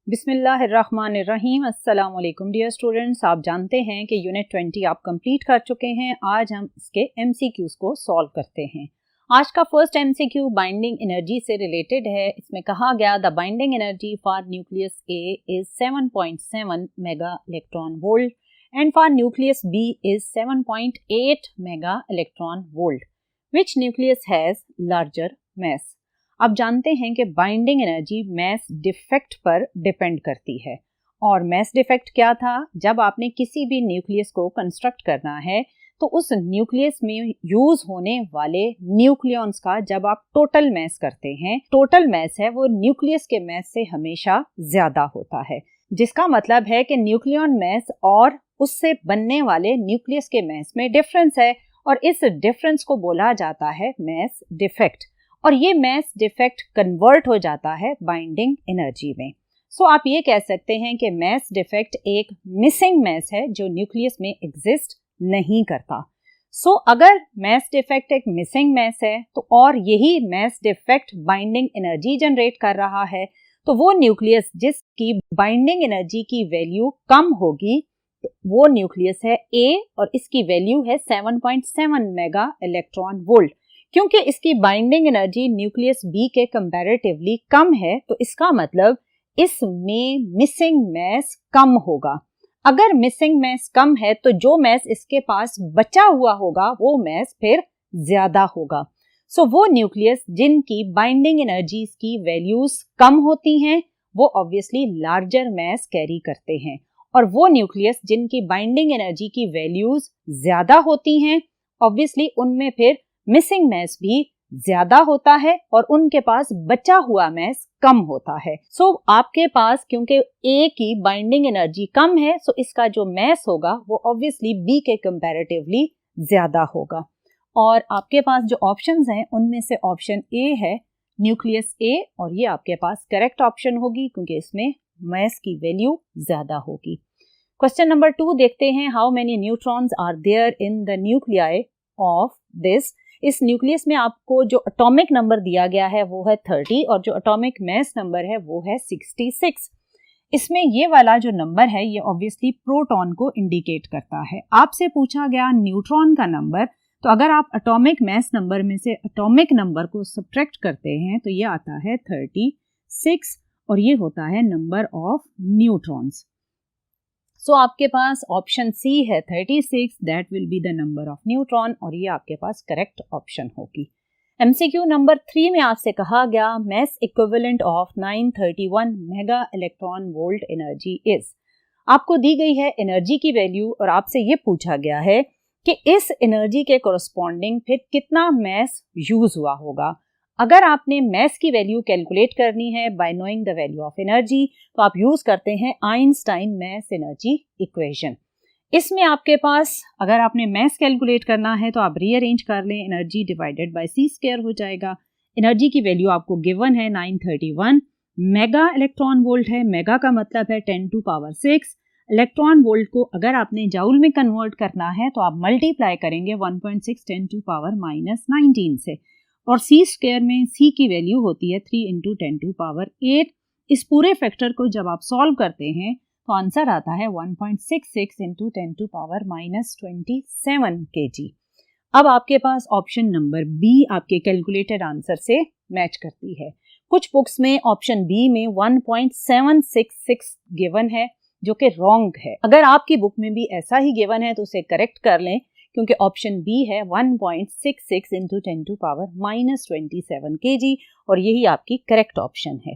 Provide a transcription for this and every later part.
बिस्मिल्लाहिर्रहमानिर्रहीम। अस्सलाम वालेकुम डियर स्टूडेंट्स, आप जानते हैं कि यूनिट 20 आप कंप्लीट कर चुके हैं। आज हम इसके एमसीक्यूज को सॉल्व करते हैं। आज का फर्स्ट एमसीक्यू बाइंडिंग एनर्जी से रिलेटेड है। इसमें कहा गया the binding energy for nucleus A is 7.7 mega electron volt and for nucleus B is 7.8 mega electron volt. Which nucleus has larger mass. आप जानते हैं कि बाइंडिंग एनर्जी मास डिफेक्ट पर डिपेंड करती है। और मास डिफेक्ट क्या था? जब आपने किसी भी न्यूक्लियस को कंस्ट्रक्ट करना है तो उस न्यूक्लियस में यूज होने वाले न्यूक्लियॉन्स का जब आप टोटल मास करते हैं, टोटल मास है वो न्यूक्लियस के मास से हमेशा ज्यादा होता है, जिसका मतलब है कि न्यूक्लियॉन मास और उससे बनने वाले न्यूक्लियस के मास में डिफरेंस है और इस डिफरेंस को बोला जाता है मास डिफेक्ट। और ये मास डिफेक्ट कन्वर्ट हो जाता है बाइंडिंग एनर्जी में। सो आप ये कह सकते हैं कि मास डिफेक्ट एक मिसिंग मास है जो न्यूक्लियस में एग्जिस्ट नहीं करता। सो अगर मास डिफेक्ट एक मिसिंग मास है तो और यही mass defect binding energy generate कर रहा है, तो वो न्यूक्लियस जिसकी बाइंडिंग एनर्जी की वैल्यू कम होगी वो न्यूक्लियस है ए और इसकी वैल्यू है 7.7 मेगा इलेक्ट्रॉन वोल्ट। क्योंकि इसकी बाइंडिंग एनर्जी न्यूक्लियस बी के कंपैरेटिवली कम है तो इसका मतलब इसमें मिसिंग मास कम होगा। अगर मिसिंग मास कम है तो जो मास इसके पास बचा हुआ होगा वो मास फिर ज्यादा होगा। सो वो न्यूक्लियस जिनकी बाइंडिंग एनर्जीज की वैल्यूज कम होती हैं वो ऑब्वियसली लार्जर मास कैरी करते हैं, और वो न्यूक्लियस जिनकी बाइंडिंग एनर्जी की वैल्यूज ज्यादा होती हैं ऑब्वियसली उनमें फिर मिसिंग मास भी ज्यादा होता है और उनके पास बचा हुआ मास कम होता है। सो आपके पास क्योंकि ए की बाइंडिंग एनर्जी कम है सो इसका जो मास होगा वो ऑब्वियसली बी के कंपैरेटिवली ज्यादा होगा। और आपके पास जो ऑप्शंस हैं उनमें से ऑप्शन ए है न्यूक्लियस ए, और ये आपके पास करेक्ट ऑप्शन होगी क्योंकि इसमें मास की वैल्यू ज्यादा होगी। क्वेश्चन नंबर 2 देखते हैं। How many neutrons are there in the nuclei of this. इस न्यूक्लियस में आपको जो एटॉमिक नंबर दिया गया है वो है 30 और जो एटॉमिक मास नंबर है वो है 66। इसमें ये वाला जो नंबर है ये ऑब्वियसली प्रोटॉन को इंडिकेट करता है। आपसे पूछा गया न्यूट्रॉन का नंबर, तो अगर आप एटॉमिक मास नंबर में से एटॉमिक नंबर को सब्ट्रैक्ट करते हैं तो ये आता है 36 और ये होता है नंबर ऑफ न्यूट्रॉन्स। सो आपके पास ऑप्शन सी है 36, that will be the number of neutron, और ये आपके पास करेक्ट ऑप्शन होगी। एमसीक्यू नंबर 3 में आपसे कहा गया mass equivalent of 931 mega electron volt energy is. आपको दी गई है एनर्जी की वैल्यू और आपसे ये पूछा गया है कि इस एनर्जी के कोरस्पॉन्डिंग फिर कितना मास यूज हुआ होगा। अगर आपने मास की वैल्यू कैलकुलेट करनी है bye knowing the value of energy तो आप यूज करते हैं आइंस्टाइन मास एनर्जी इक्वेशन। इसमें आपके पास अगर आपने मास कैलकुलेट करना है तो आप रीअरेंज कर लें, energy divided by C square हो जाएगा। एनर्जी की वैल्यू आपको गिवन है 931 मेगा इलेक्ट्रॉन वोल्ट है। मेगा का मतलब है 10 टू पावर 6। इलेक्ट्रॉन वोल्ट को अगर आपने जाउल में कन्वर्ट करना है तो आप मल्टीप्लाई करेंगे 1.6 10 टू पावर -19 से, और सी स्क्वायर में सी की वैल्यू होती है 3 इंटू 10 टू पावर 8। इस पूरे फैक्टर को जब आप सॉल्व करते हैं तो आंसर आता है 1.66 इंटू 10 टू पावर -27 kg। अब आपके पास ऑप्शन नंबर बी आपके कैलकुलेटेड आंसर से मैच करती है। कुछ बुक्स में ऑप्शन बी में 1.766 गिवन है जो कि रॉन्ग है। अगर आपकी बुक में भी ऐसा ही गिवन है तो उसे करेक्ट कर लें क्योंकि ऑप्शन बी है 1.66 इंटू 10 टू पावर -27 kg और यही आपकी करेक्ट ऑप्शन है।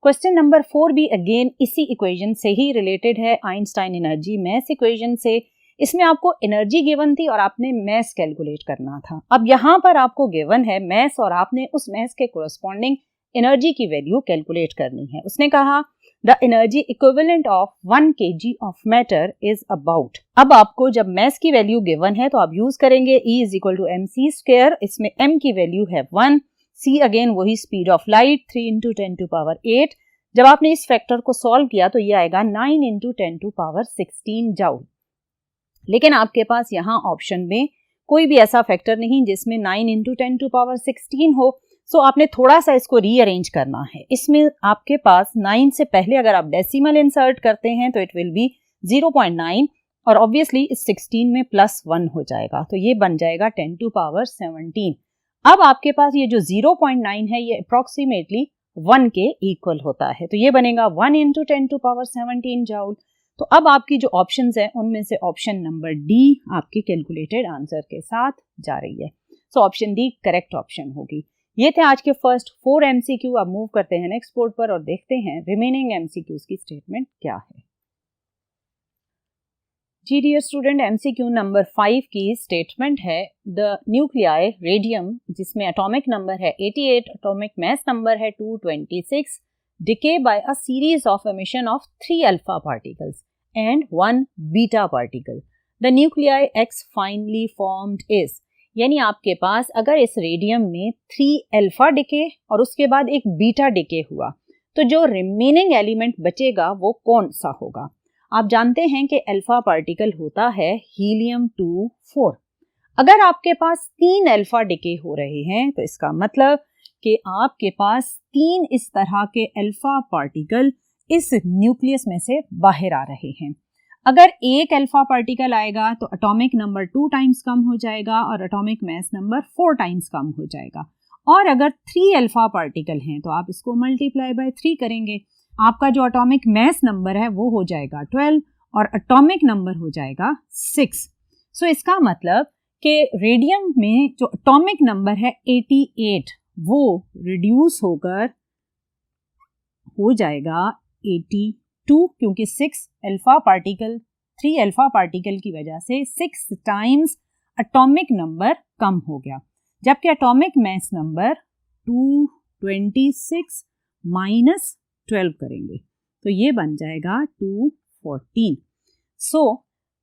क्वेश्चन नंबर 4 भी अगेन इसी इक्वेशन से ही रिलेटेड है, आइंस्टाइन एनर्जी मास इक्वेशन से। इसमें आपको एनर्जी गिवन थी और आपने मास कैलकुलेट करना था। अब यहाँ पर आपको गिवन है मास और आपने उस मास के कोरस्पॉन्डिंग एनर्जी की वैल्यू कैलकुलेट करनी है। उसने कहा the energy equivalent of 1 kg of matter is about. अब आपको जब मास की वैल्यू गिवन है तो आप यूज करेंगे E is equal to mc square. इसमें m की वैल्यू है 1, c अगेन वही speed of light 3 into 10 to power 8। जब आपने इस फैक्टर को सॉल्व किया तो ये आएगा 9 इंटू 10 टू पावर 16 जाउल। लेकिन आपके पास यहाँ ऑप्शन में कोई भी ऐसा फैक्टर नहीं जिसमें 9 इंटू 10 टू पावर 16 हो। सो आपने थोड़ा सा इसको रीअरेंज करना है। इसमें आपके पास 9 से पहले अगर आप डेसिमल इंसर्ट करते हैं तो इट विल बी 0.9 और ऑब्वियसली इस 16 में +1 हो जाएगा, तो ये बन जाएगा 10 to power 17। अब आपके पास ये जो 0.9 है ये अप्रोक्सीमेटली 1 के इक्वल होता है, तो ये बनेगा 1 into 10 to power 17 जूल। तो अब आपकी जो ऑप्शंस है उनमें से ऑप्शन नंबर डी आपकी कैलकुलेटेड आंसर के साथ जा रही है। So option D correct option होगी। ये थे आज के फर्स्ट 4 MCQ। अब मूव करते हैं नेक्स्ट बोर्ड पर और देखते हैं रिमेनिंग MCQs की स्टेटमेंट क्या है। जी डियर स्टूडेंट, MCQ नंबर 5 की स्टेटमेंट है द न्यूक्लियाई रेडियम, जिसमें एटॉमिक नंबर है 88, एटॉमिक मास नंबर है 226, decay by a series of emission of 3 alpha particles and 1 beta particle. The nuclei X finally formed is, यानी आपके पास अगर इस radium में 3 अल्फा डिके और उसके बाद एक बीटा डिके हुआ तो जो रिमेनिंग एलिमेंट बचेगा वो कौन सा होगा। आप जानते हैं कि अल्फा पार्टिकल होता है हीलियम 2-4। अगर आपके पास 3 अल्फा डिके हो रहे हैं तो इसका मतलब कि आपके पास 3 इस तरह के अल्फा पार्टिकल इस न्यूक्लियस में से बाहर आ रहे हैं। अगर एक अल्फा पार्टिकल आएगा तो एटॉमिक नंबर 2 टाइम्स कम हो जाएगा और एटॉमिक मास नंबर 4 टाइम्स कम हो जाएगा। और अगर 3 अल्फा पार्टिकल हैं तो आप इसको मल्टीप्लाई बाय 3 करेंगे, आपका जो एटॉमिक मास नंबर है वो हो जाएगा 12 और एटॉमिक नंबर हो जाएगा 6। सो इसका मतलब कि रेडियम में जो एटॉमिक नंबर है 88 वो रिड्यूस होकर हो जाएगा 82, क्योंकि 3 अल्फा पार्टिकल की वजह से 6 टाइम्स एटॉमिक नंबर कम हो गया, जबकि एटॉमिक मास नंबर 226 माइनस 12 करेंगे तो ये बन जाएगा 214। सो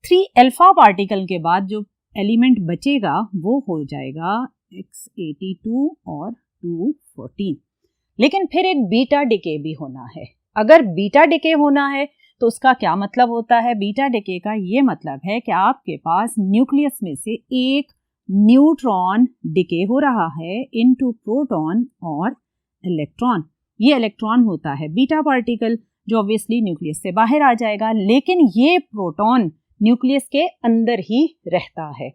3 अल्फा पार्टिकल के बाद जो एलिमेंट बचेगा वो हो जाएगा x82 और 214। लेकिन फिर एक बीटा डिके भी होना है। अगर बीटा डिके होना है तो उसका क्या मतलब होता है। बीटा डिके का ये मतलब है कि आपके पास न्यूक्लियस में से एक न्यूट्रॉन डिके हो रहा है इनटू प्रोटॉन और इलेक्ट्रॉन। ये इलेक्ट्रॉन होता है बीटा पार्टिकल जो ऑब्वियसली न्यूक्लियस से बाहर आ जाएगा, लेकिन ये प्रोटॉन न्यूक्लियस के अंदर ही रहता है।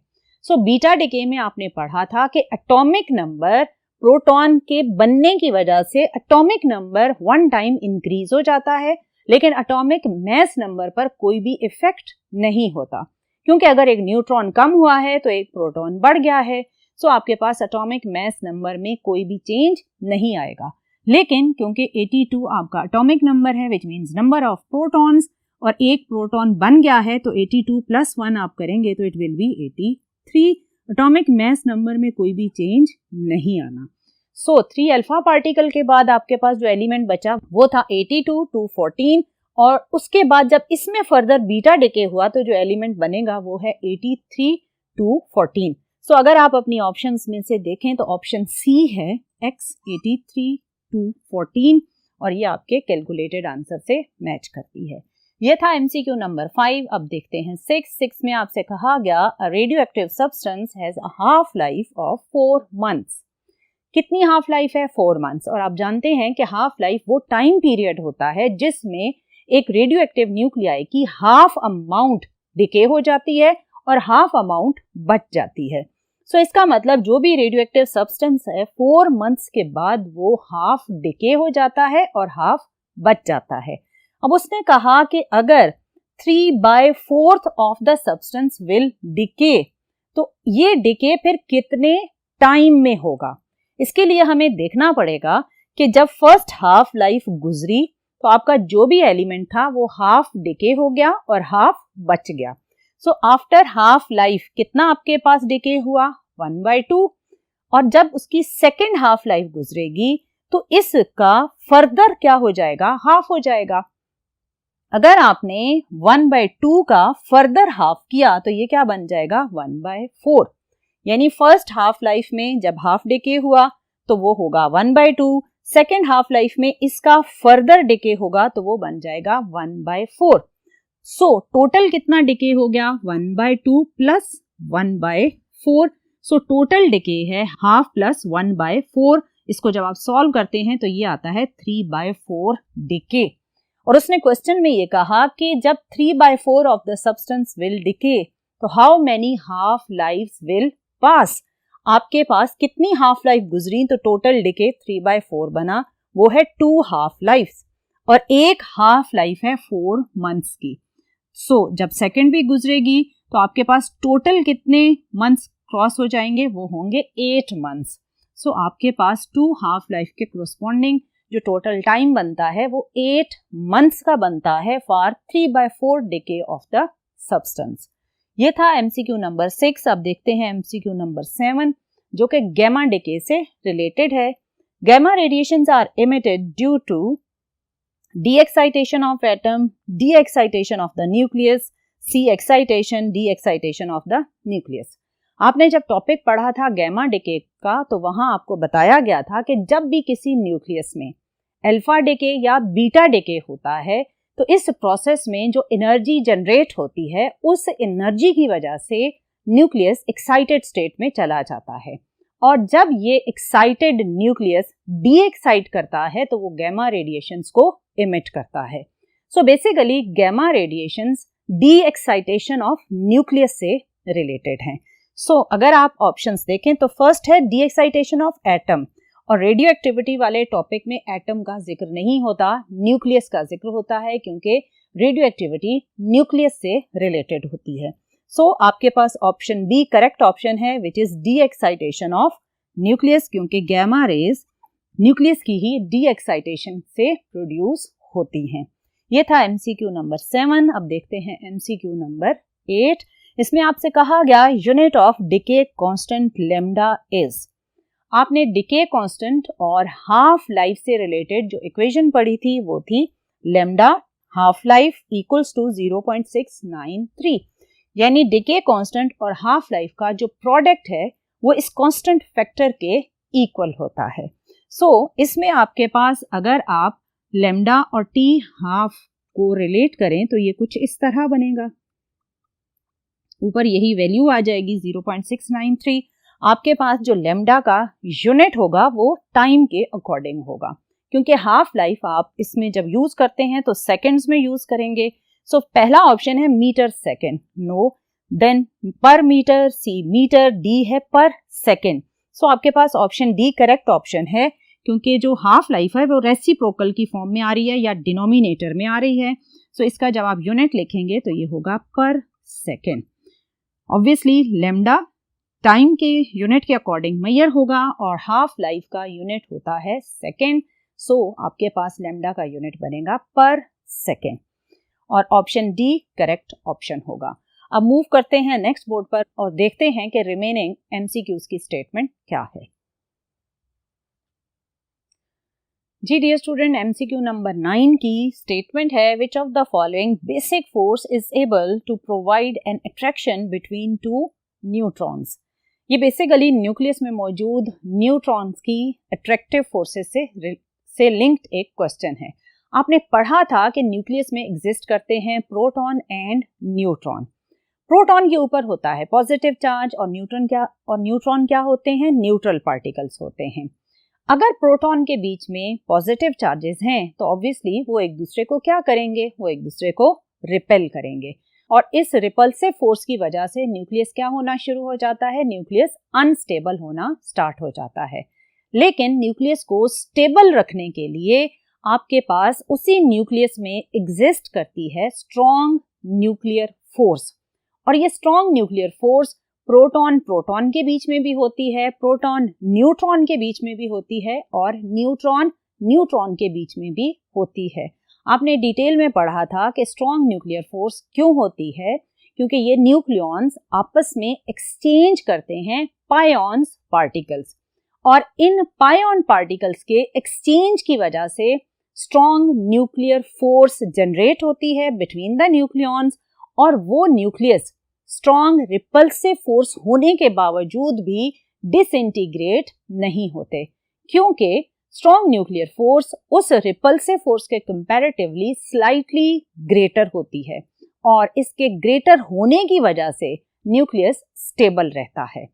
सो बीटा डिके में आपने पढ़ा था कि एटॉमिक नंबर प्रोटॉन के बनने की वजह से एटॉमिक नंबर 1 टाइम इंक्रीज हो जाता है, लेकिन एटॉमिक मास नंबर पर कोई भी इफेक्ट नहीं होता, क्योंकि अगर एक न्यूट्रॉन कम हुआ है तो एक प्रोटॉन बढ़ गया है। सो आपके पास एटॉमिक मास नंबर में कोई भी चेंज नहीं आएगा। लेकिन क्योंकि 82 आपका एटॉमिक नंबर है which means number of protons, और एक प्रोटॉन बन गया है तो 82 + 1 आप करेंगे तो it will be 83। Atomic mass number में कोई भी चेंज नहीं आना। सो 3 अल्फा पार्टिकल के बाद आपके पास जो एलिमेंट बचा वो था 82 to 14, और उसके बाद जब इसमें फर्दर बीटा डिके हुआ तो जो एलिमेंट बनेगा वो है 83 to 14। सो अगर आप अपनी ऑप्शंस में से देखें तो ऑप्शन सी है x83 to 14, और ये आपके कैलकुलेटेड आंसर से मैच करती है। ये था MCQ नंबर 5। अब देखते हैं 6 में आपसे कहा गया a radio active substance has a half life of 4 months. कितनी हाफ लाइफ है? 4 मंथ्स। और आप जानते हैं कि हाफ लाइफ वो टाइम पीरियड होता है जिसमें एक रेडियो एक्टिव न्यूक्लियाई की हाफ अमाउंट डिके हो जाती है और हाफ अमाउंट बच जाती है। सो इसका मतलब जो भी रेडियो एक्टिव सब्सटेंस है 4 मंथ्स के बाद वो हाफ डिके हो जाता है और हाफ बच जाता है। अब उसने कहा कि अगर 3/4 of the substance will decay, तो ये डिके फिर कितने टाइम में होगा। इसके लिए हमें देखना पड़ेगा कि जब फर्स्ट हाफ लाइफ गुजरी तो आपका जो भी एलिमेंट था वो हाफ डिके हो गया और हाफ बच गया। सो आफ्टर हाफ लाइफ कितना आपके पास डिके हुआ? 1/2। और जब उसकी सेकेंड हाफ लाइफ गुजरेगी तो इसका फर्दर क्या हो जाएगा? हाफ हो जाएगा। अगर आपने 1/2 का फर्दर हाफ किया तो ये क्या बन जाएगा? 1/4। यानी फर्स्ट हाफ लाइफ में जब हाफ डिके हुआ तो वो होगा 1/2, सेकेंड हाफ लाइफ में इसका फर्दर डिके होगा तो वो बन जाएगा 1/4। सो टोटल कितना डिके हो गया? 1/2 + 1/4। सो टोटल डिके है हाफ + 1/4, इसको जब आप सॉल्व करते हैं तो ये आता है 3/4 डिके। और उसने क्वेश्चन में ये कहा कि जब 3/4 of the substance will decay तो how many half lifes will pass. आपके पास कितनी हाफ लाइफ गुजरी, तो टोटल डिके 3/4 बना, वो है 2 हाफ लाइफ्स, और एक हाफ लाइफ है 4 मंथ्स की। सो जब सेकंड भी गुजरेगी तो आपके पास टोटल कितने मंथ्स क्रॉस हो जाएंगे, वो होंगे 8 मंथ्स। सो आपके पास 2 हाफ लाइफ के कोरस्पॉन्डिंग जो टोटल टाइम बनता है वो 8 मंथ्स का बनता है for 3/4 decay of the substance. ये था एमसीक्यू नंबर 6। अब देखते हैं एमसीक्यू नंबर 7 जो कि गैमा डिके से रिलेटेड है। Gamma radiations are emitted due to de-excitation of atom, de-excitation of the nucleus, C-excitation, de-excitation of the nucleus। आपने जब टॉपिक पढ़ा था गैमा डिके का तो वहां आपको बताया गया था कि जब भी किसी न्यूक्लियस में अल्फा डिके या बीटा डिके होता है तो इस प्रोसेस में जो एनर्जी जनरेट होती है उस एनर्जी की वजह से न्यूक्लियस एक्साइटेड स्टेट में चला जाता है, और जब ये एक्साइटेड न्यूक्लियस डी-एक्साइट करता है तो वो गैमा रेडिएशंस को इमिट करता है। So basically gamma radiations de-excitation of nucleus से रिलेटेड हैं। सो अगर आप ऑप्शंस देखें तो फर्स्ट है डी-एक्साइटेशन ऑफ एटम, और रेडियो एक्टिविटी वाले टॉपिक में एटम का जिक्र नहीं होता, न्यूक्लियस का जिक्र होता है क्योंकि रेडियो एक्टिविटी न्यूक्लियस से रिलेटेड होती है। सो आपके पास ऑप्शन बी करेक्ट ऑप्शन है which is D-excitation of nucleus, क्योंकि गैमा रेज न्यूक्लियस की ही डी-एक्साइटेशन से प्रोड्यूस होती हैं। ये था एमसीक्यू नंबर 7। अब देखते हैं एमसीक्यू नंबर 8। इसमें आपसे कहा गया unit of decay constant lambda is. आपने डिके कांस्टेंट और हाफ लाइफ से रिलेटेड जो इक्वेशन पढ़ी थी वो थी lambda half life equals to 0.693, यानी डिके कांस्टेंट और हाफ लाइफ का जो प्रोडक्ट है वो इस कांस्टेंट फैक्टर के इक्वल होता है। सो इसमें आपके पास अगर आप लैम्डा और टी हाफ को रिलेट करें तो ये कुछ इस तरह बनेगा, ऊपर यही वैल्यू आ जाएगी 0.693। आपके पास जो लैम्डा का यूनिट होगा वो टाइम के अकॉर्डिंग होगा, क्योंकि हाफ लाइफ आप इसमें जब यूज करते हैं तो सेकंड्स में यूज करेंगे। सो पहला ऑप्शन है मीटर सेकंड, नो, देन पर मीटर, सी मीटर, डी है पर सेकंड। सो आपके पास ऑप्शन डी करेक्ट ऑप्शन है, क्योंकि जो हाफ लाइफ है वो रेसिप्रोकल की फॉर्म में आ रही है या डिनोमिनेटर में आ रही है। सो इसका जब आप यूनिट लिखेंगे तो ये होगा पर सेकंड। ऑब्वियसली लैम्डा टाइम के यूनिट के अकॉर्डिंग मेजर होगा और हाफ लाइफ का यूनिट होता है सेकंड। सो आपके पास लैम्डा का यूनिट बनेगा पर सेकंड, और ऑप्शन डी करेक्ट ऑप्शन होगा। अब मूव करते हैं नेक्स्ट बोर्ड पर और देखते हैं कि रिमेनिंग एमसीक्यूज की स्टेटमेंट क्या है। जी डियर स्टूडेंट, एमसीक्यू नंबर 9 की स्टेटमेंट है which of the following basic force is able to provide an attraction between two neutrons. ये बेसिकली न्यूक्लियस में मौजूद न्यूट्रॉन्स की अट्रैक्टिव फोर्सेस से लिंक्ड एक क्वेश्चन है। आपने पढ़ा था कि न्यूक्लियस में एग्जिस्ट करते हैं प्रोटॉन एंड न्यूट्रॉन। प्रोटॉन के ऊपर होता है पॉजिटिव चार्ज और न्यूट्रॉन क्या होते हैं, न्यूट्रल पार्टिकल्स होते हैं। अगर प्रोटॉन के बीच में पॉजिटिव चार्जेस हैं तो ऑब्वियसली वो एक दूसरे को क्या करेंगे, वो एक दूसरे को रिपेल करेंगे, और इस रिपल्सिव फोर्स की वजह से न्यूक्लियस क्या होना शुरू हो जाता है, न्यूक्लियस अनस्टेबल होना स्टार्ट हो जाता है। लेकिन न्यूक्लियस को स्टेबल रखने के लिए आपके पास उसी न्यूक्लियस में एग्जिस्ट करती है स्ट्रॉन्ग न्यूक्लियर फोर्स, और ये strong nuclear force proton proton के बीच में भी होती है, प्रोटॉन न्यूट्रॉन के बीच में भी होती है, और न्यूट्रॉन न्यूट्रॉन के बीच में भी होती है। आपने डिटेल में पढ़ा था कि स्ट्रॉन्ग न्यूक्लियर फोर्स क्यों होती है, क्योंकि ये न्यूक्लियॉन्स आपस में एक्सचेंज करते हैं पायॉन्स पार्टिकल्स, और इन पायॉन पार्टिकल्स के एक्सचेंज की वजह से स्ट्रॉन्ग न्यूक्लियर फोर्स जनरेट होती है बिटवीन द न्यूक्लियॉन्स, और वो न्यूक्लियस स्ट्रॉन्ग रिपल्सिव फोर्स होने के बावजूद भी डिसइंटीग्रेट नहीं होते, क्योंकि स्ट्रॉन्ग न्यूक्लियर फोर्स उस रिपल्सिव फोर्स के कंपैरेटिवली स्लाइटली ग्रेटर होती है, और इसके ग्रेटर होने की वजह से न्यूक्लियस स्टेबल रहता है।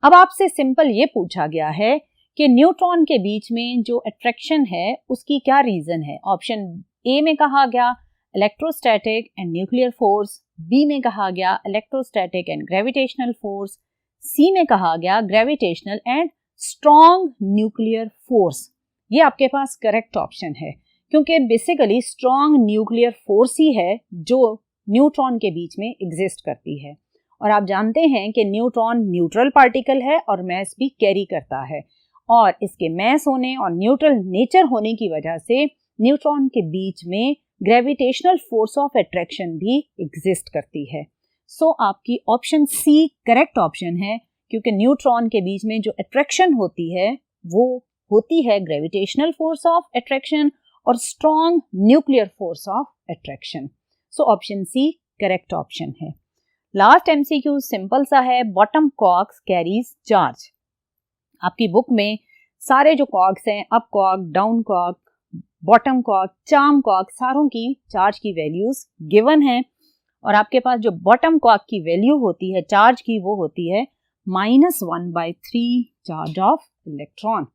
अब आपसे सिंपल ये पूछा गया है कि न्यूट्रॉन के बीच में जो अट्रैक्शन है उसकी क्या रीजन है। ऑप्शन ए में कहा गया electrostatic and nuclear force, B में कहा गया electrostatic and gravitational force, C में कहा गया gravitational and strong nuclear force. ये आपके पास करेक्ट ऑप्शन है, क्योंकि बेसिकली स्ट्रॉन्ग न्यूक्लियर फोर्स ही है जो न्यूट्रॉन के बीच में एग्जिस्ट करती है। और आप जानते हैं कि न्यूट्रॉन न्यूट्रल पार्टिकल है और मैस भी कैरी करता है, और इसके मैस होने और न्यूट्रल नेचर होने की वजह से न्यूट्रॉन के बीच में ग्रेविटेशनल फोर्स ऑफ अट्रैक्शन भी एग्जिस्ट करती है। सो आपकी ऑप्शन सी करेक्ट ऑप्शन है, क्योंकि न्यूट्रॉन के बीच में जो अट्रैक्शन होती है वो होती है ग्रेविटेशनल फोर्स ऑफ अट्रैक्शन और strong nuclear force of attraction. So option C correct option है। लास्ट एमसीक्यू सिंपल सा है, बॉटम कॉर्क्स कैरीज चार्ज। आपकी बुक में सारे जो कॉर्क्स हैं, up quark, down quark, bottom quark, charm quark, सारों की चार्ज की वैल्यूज गिवन हैं, और आपके पास जो बॉटम कॉर्क की वैल्यू होती है चार्ज की वो होती है -1/3 charge of electron.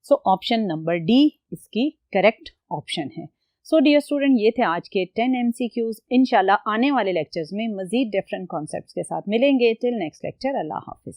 So option number D इसकी करेक्ट ऑप्शन है। सो डियर स्टूडेंट, ये थे आज के 10 MCQs। इंशाल्लाह आने वाले लेक्चर्स में मजीद डिफरेंट कॉन्सेप्ट्स के साथ मिलेंगे। टिल नेक्स्ट लेक्चर, अल्लाह हाफिज।